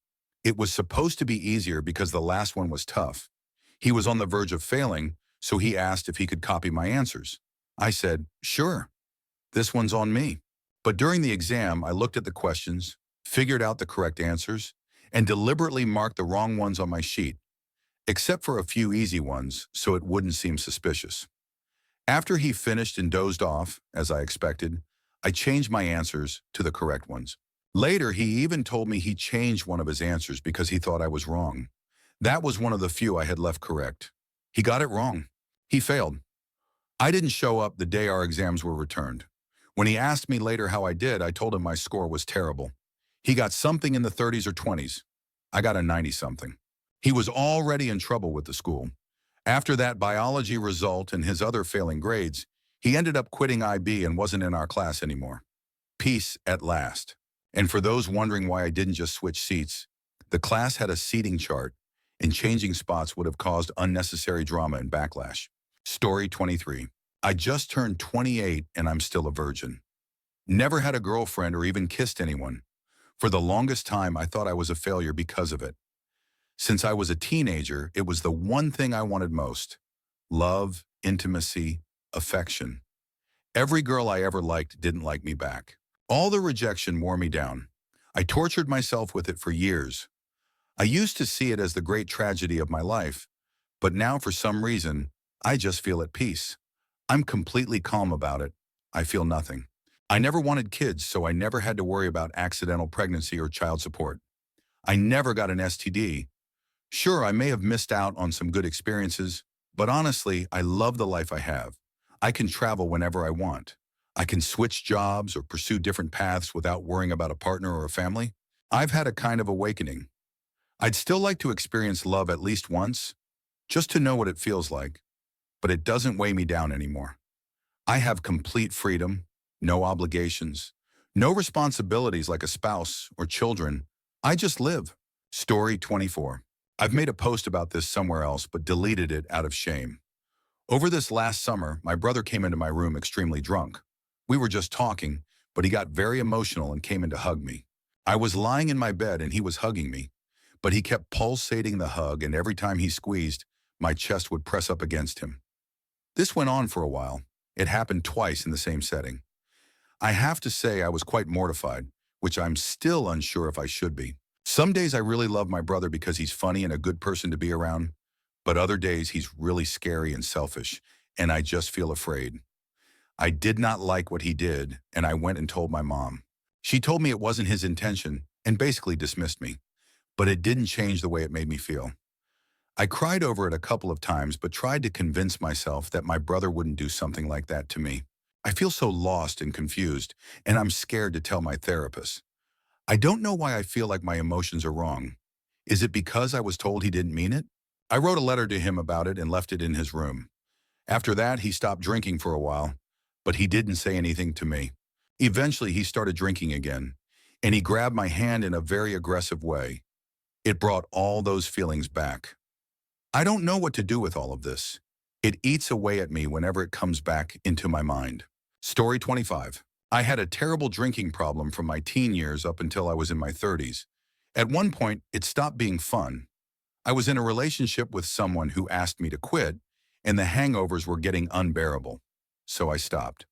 It was supposed to be easier because the last one was tough. He was on the verge of failing, so he asked if he could copy my answers. I said, "Sure, this one's on me." But during the exam, I looked at the questions, figured out the correct answers, and deliberately marked the wrong ones on my sheet, except for a few easy ones, so it wouldn't seem suspicious. After he finished and dozed off, as I expected, I changed my answers to the correct ones. Later, he even told me he changed one of his answers because he thought I was wrong. That was one of the few I had left correct. He got it wrong. He failed. I didn't show up the day our exams were returned. When he asked me later how I did, I told him my score was terrible. He got something in the 30s or 20s. I got a 90-something. He was already in trouble with the school. After that biology result and his other failing grades, he ended up quitting IB and wasn't in our class anymore. Peace at last. And for those wondering why I didn't just switch seats, the class had a seating chart, and changing spots would have caused unnecessary drama and backlash. Story 23. I just turned 28 and I'm still a virgin. Never had a girlfriend or even kissed anyone. For the longest time, I thought I was a failure because of it. Since I was a teenager, it was the one thing I wanted most: love, intimacy, affection. Every girl I ever liked didn't like me back. All the rejection wore me down. I tortured myself with it for years. I used to see it as the great tragedy of my life, but now for some reason, I just feel at peace. I'm completely calm about it. I feel nothing. I never wanted kids, so I never had to worry about accidental pregnancy or child support. I never got an STD. Sure, I may have missed out on some good experiences, but honestly, I love the life I have. I can travel whenever I want. I can switch jobs or pursue different paths without worrying about a partner or a family. I've had a kind of awakening. I'd still like to experience love at least once, just to know what it feels like, but it doesn't weigh me down anymore. I have complete freedom, no obligations, no responsibilities like a spouse or children. I just live. Story 24. I've made a post about this somewhere else, but deleted it out of shame. Over this last summer, my brother came into my room extremely drunk. We were just talking, but he got very emotional and came in to hug me. I was lying in my bed and he was hugging me, but he kept pulsating the hug, and every time he squeezed, my chest would press up against him. This went on for a while. It happened twice in the same setting. I have to say I was quite mortified, which I'm still unsure if I should be. Some days I really love my brother because he's funny and a good person to be around, but other days he's really scary and selfish, and I just feel afraid. I did not like what he did, and I went and told my mom. She told me it wasn't his intention and basically dismissed me, but it didn't change the way it made me feel. I cried over it a couple of times, but tried to convince myself that my brother wouldn't do something like that to me. I feel so lost and confused, and I'm scared to tell my therapist. I don't know why I feel like my emotions are wrong. Is it because I was told he didn't mean it? I wrote a letter to him about it and left it in his room. After that, he stopped drinking for a while, but he didn't say anything to me. Eventually, he started drinking again, and he grabbed my hand in a very aggressive way. It brought all those feelings back. I don't know what to do with all of this. It eats away at me whenever it comes back into my mind. Story 25. I had a terrible drinking problem from my teen years up until I was in my 30s. At one point, it stopped being fun. I was in a relationship with someone who asked me to quit, and the hangovers were getting unbearable. So I stopped.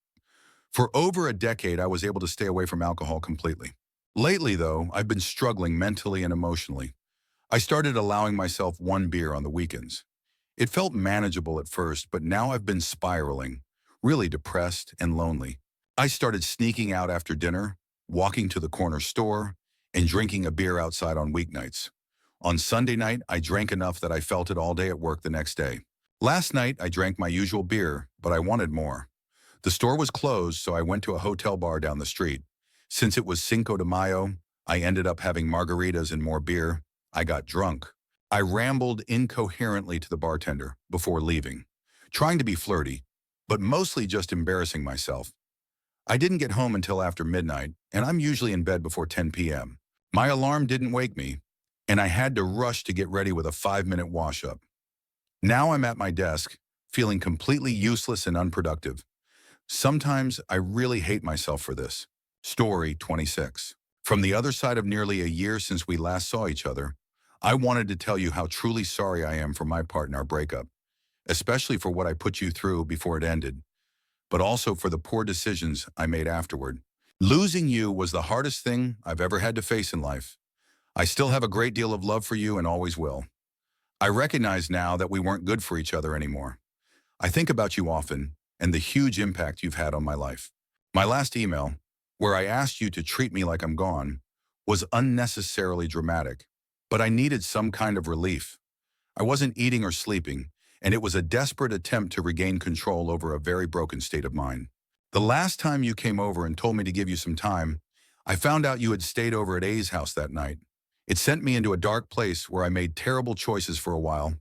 For over a decade, I was able to stay away from alcohol completely. Lately, though, I've been struggling mentally and emotionally. I started allowing myself one beer on the weekends. It felt manageable at first, but now I've been spiraling, really depressed and lonely. I started sneaking out after dinner, walking to the corner store, and drinking a beer outside on weeknights. On Sunday night, I drank enough that I felt it all day at work the next day. Last night, I drank my usual beer, but I wanted more. The store was closed, so I went to a hotel bar down the street. Since it was Cinco de Mayo, I ended up having margaritas and more beer. I got drunk. I rambled incoherently to the bartender before leaving, trying to be flirty, but mostly just embarrassing myself. I didn't get home until after midnight, and I'm usually in bed before 10 p.m. My alarm didn't wake me, and I had to rush to get ready with a 5-minute wash-up. Now I'm at my desk, feeling completely useless and unproductive. Sometimes I really hate myself for this. Story 26. From the other side of nearly a year since we last saw each other, I wanted to tell you how truly sorry I am for my part in our breakup, especially for what I put you through before it ended, but also for the poor decisions I made afterward. Losing you was the hardest thing I've ever had to face in life. I still have a great deal of love for you and always will. I recognize now that we weren't good for each other anymore. I think about you often and the huge impact you've had on my life. My last email, where I asked you to treat me like I'm gone, was unnecessarily dramatic, but I needed some kind of relief. I wasn't eating or sleeping, and it was a desperate attempt to regain control over a very broken state of mind. The last time you came over and told me to give you some time, I found out you had stayed over at A's house that night. It sent me into a dark place where I made terrible choices for a while.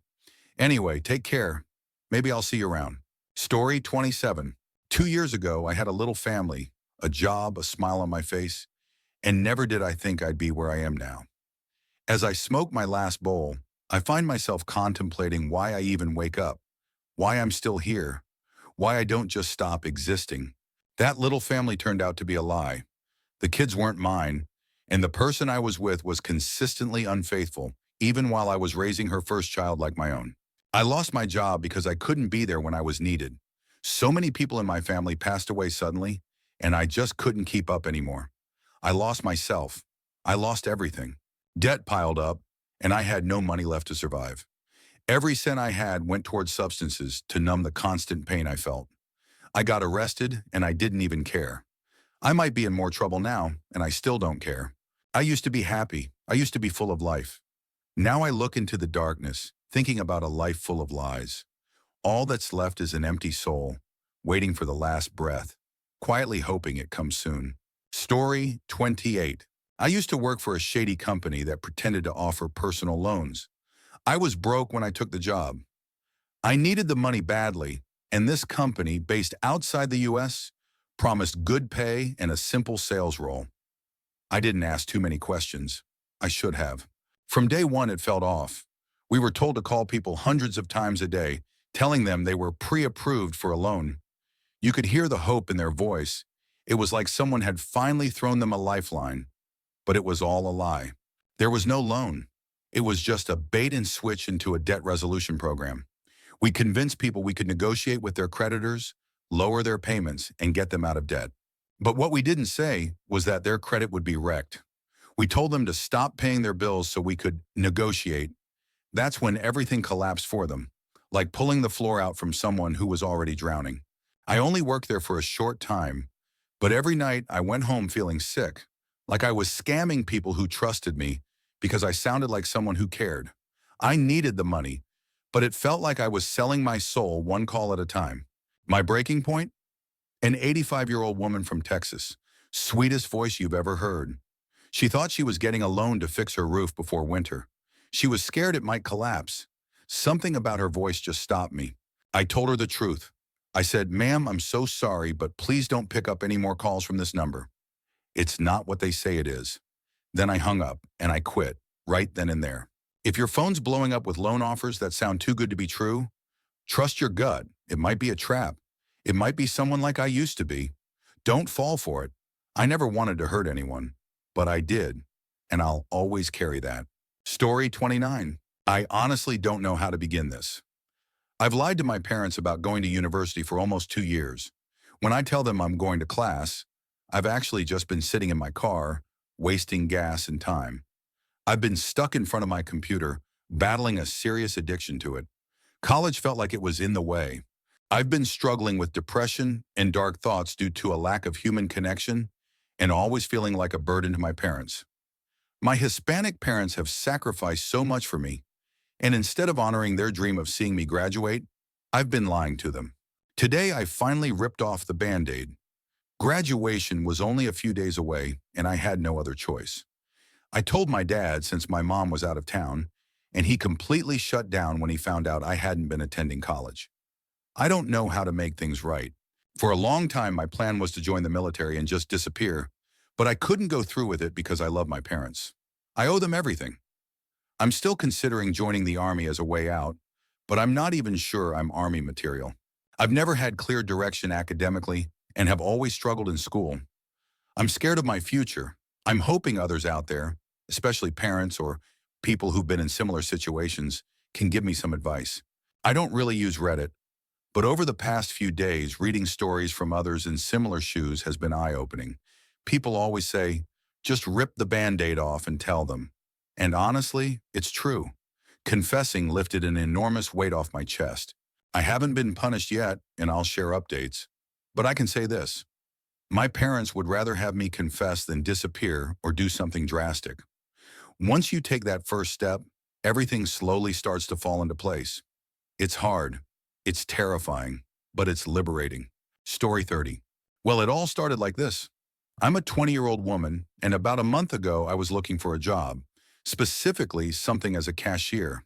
Anyway, take care. Maybe I'll see you around. Story 27. 2 years ago, I had a little family, a job, a smile on my face, and never did I think I'd be where I am now. As I smoke my last bowl, I find myself contemplating why I even wake up, why I'm still here, why I don't just stop existing. That little family turned out to be a lie. The kids weren't mine, and the person I was with was consistently unfaithful, even while I was raising her first child like my own. I lost my job because I couldn't be there when I was needed. So many people in my family passed away suddenly, and I just couldn't keep up anymore. I lost myself. I lost everything. Debt piled up, and I had no money left to survive. Every cent I had went towards substances to numb the constant pain I felt. I got arrested, and I didn't even care. I might be in more trouble now, and I still don't care. I used to be happy. I used to be full of life. Now I look into the darkness, thinking about a life full of lies. All that's left is an empty soul, waiting for the last breath, quietly hoping it comes soon. Story 28. I used to work for a shady company that pretended to offer personal loans. I was broke when I took the job. I needed the money badly, and this company, based outside the U.S., promised good pay and a simple sales role. I didn't ask too many questions. I should have. From day one, it felt off. We were told to call people hundreds of times a day, telling them they were pre-approved for a loan. You could hear the hope in their voice. It was like someone had finally thrown them a lifeline, but it was all a lie. There was no loan. It was just a bait and switch into a debt resolution program. We convinced people we could negotiate with their creditors, lower their payments, and get them out of debt. But what we didn't say was that their credit would be wrecked. We told them to stop paying their bills so we could negotiate. That's when everything collapsed for them, like pulling the floor out from someone who was already drowning. I only worked there for a short time, but every night I went home feeling sick, like I was scamming people who trusted me because I sounded like someone who cared. I needed the money, but it felt like I was selling my soul one call at a time. My breaking point? An 85-year-old woman from Texas. Sweetest voice you've ever heard. She thought she was getting a loan to fix her roof before winter. She was scared it might collapse. Something about her voice just stopped me. I told her the truth. I said, "Ma'am, I'm so sorry, but please don't pick up any more calls from this number. It's not what they say it is." Then I hung up and I quit, right then and there. If your phone's blowing up with loan offers that sound too good to be true, trust your gut. It might be a trap. It might be someone like I used to be. Don't fall for it. I never wanted to hurt anyone, but I did, and I'll always carry that. Story 29. I honestly don't know how to begin this. I've lied to my parents about going to university for almost 2 years. When I tell them I'm going to class, I've actually just been sitting in my car, wasting gas and time. I've been stuck in front of my computer, battling a serious addiction to it. College felt like it was in the way. I've been struggling with depression and dark thoughts due to a lack of human connection and always feeling like a burden to my parents. My Hispanic parents have sacrificed so much for me, and instead of honoring their dream of seeing me graduate, I've been lying to them. Today, I finally ripped off the Band-Aid. Graduation was only a few days away, and I had no other choice. I told my dad since my mom was out of town, and he completely shut down when he found out I hadn't been attending college. I don't know how to make things right. For a long time, my plan was to join the military and just disappear, but I couldn't go through with it because I love my parents. I owe them everything. I'm still considering joining the Army as a way out, but I'm not even sure I'm Army material. I've never had clear direction academically and have always struggled in school. I'm scared of my future. I'm hoping others out there, especially parents or people who've been in similar situations, can give me some advice. I don't really use Reddit, but over the past few days, reading stories from others in similar shoes has been eye-opening. People always say, just rip the Band-Aid off and tell them. And honestly, it's true. Confessing lifted an enormous weight off my chest. I haven't been punished yet, and I'll share updates. But I can say this. My parents would rather have me confess than disappear or do something drastic. Once you take that first step, everything slowly starts to fall into place. It's hard. It's terrifying, but it's liberating. Story 30. Well, it all started like this. I'm a 20-year-old woman, and about a month ago, I was looking for a job, specifically something as a cashier.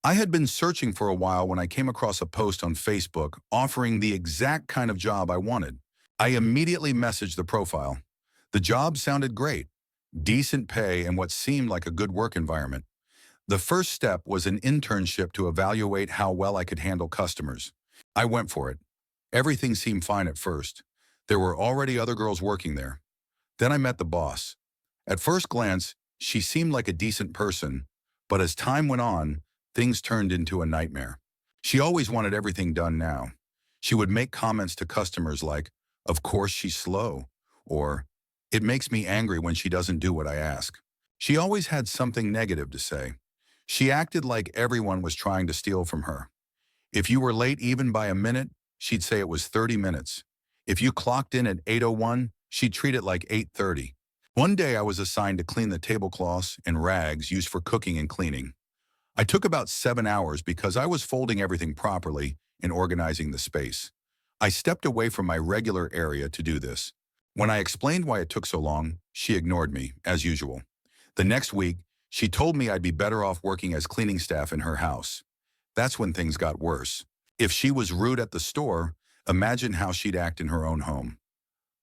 I had been searching for a while when I came across a post on Facebook offering the exact kind of job I wanted. I immediately messaged the profile. The job sounded great, decent pay, and what seemed like a good work environment. The first step was an internship to evaluate how well I could handle customers. I went for it. Everything seemed fine at first. There were already other girls working there. Then I met the boss. At first glance, she seemed like a decent person, but as time went on, things turned into a nightmare. She always wanted everything done now. She would make comments to customers like, "Of course she's slow," or "It makes me angry when she doesn't do what I ask." She always had something negative to say. She acted like everyone was trying to steal from her. If you were late even by a minute, she'd say it was 30 minutes. If you clocked in at 8:01, she'd treat it like 8:30. One day I was assigned to clean the tablecloths and rags used for cooking and cleaning. I took about 7 hours because I was folding everything properly and organizing the space. I stepped away from my regular area to do this. When I explained why it took so long, she ignored me, as usual. The next week, she told me I'd be better off working as cleaning staff in her house. That's when things got worse. If she was rude at the store, imagine how she'd act in her own home.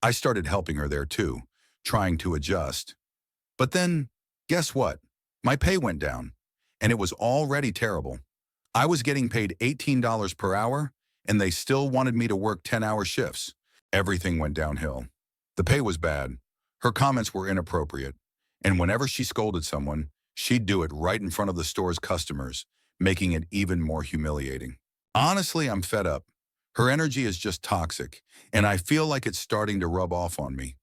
I started helping her there too, trying to adjust. But then, guess what? My pay went down, and it was already terrible. I was getting paid $18 per hour, and they still wanted me to work 10-hour shifts. Everything went downhill. The pay was bad. Her comments were inappropriate. And whenever she scolded someone, she'd do it right in front of the store's customers, making it even more humiliating. Honestly, I'm fed up. Her energy is just toxic, and I feel like it's starting to rub off on me.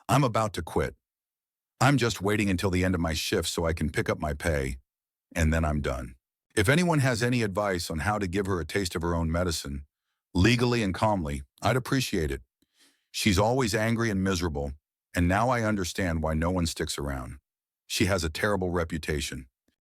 I'm about to quit. I'm just waiting until the end of my shift so I can pick up my pay, and then I'm done. If anyone has any advice on how to give her a taste of her own medicine, legally and calmly, I'd appreciate it. She's always angry and miserable, and now I understand why no one sticks around. She has a terrible reputation.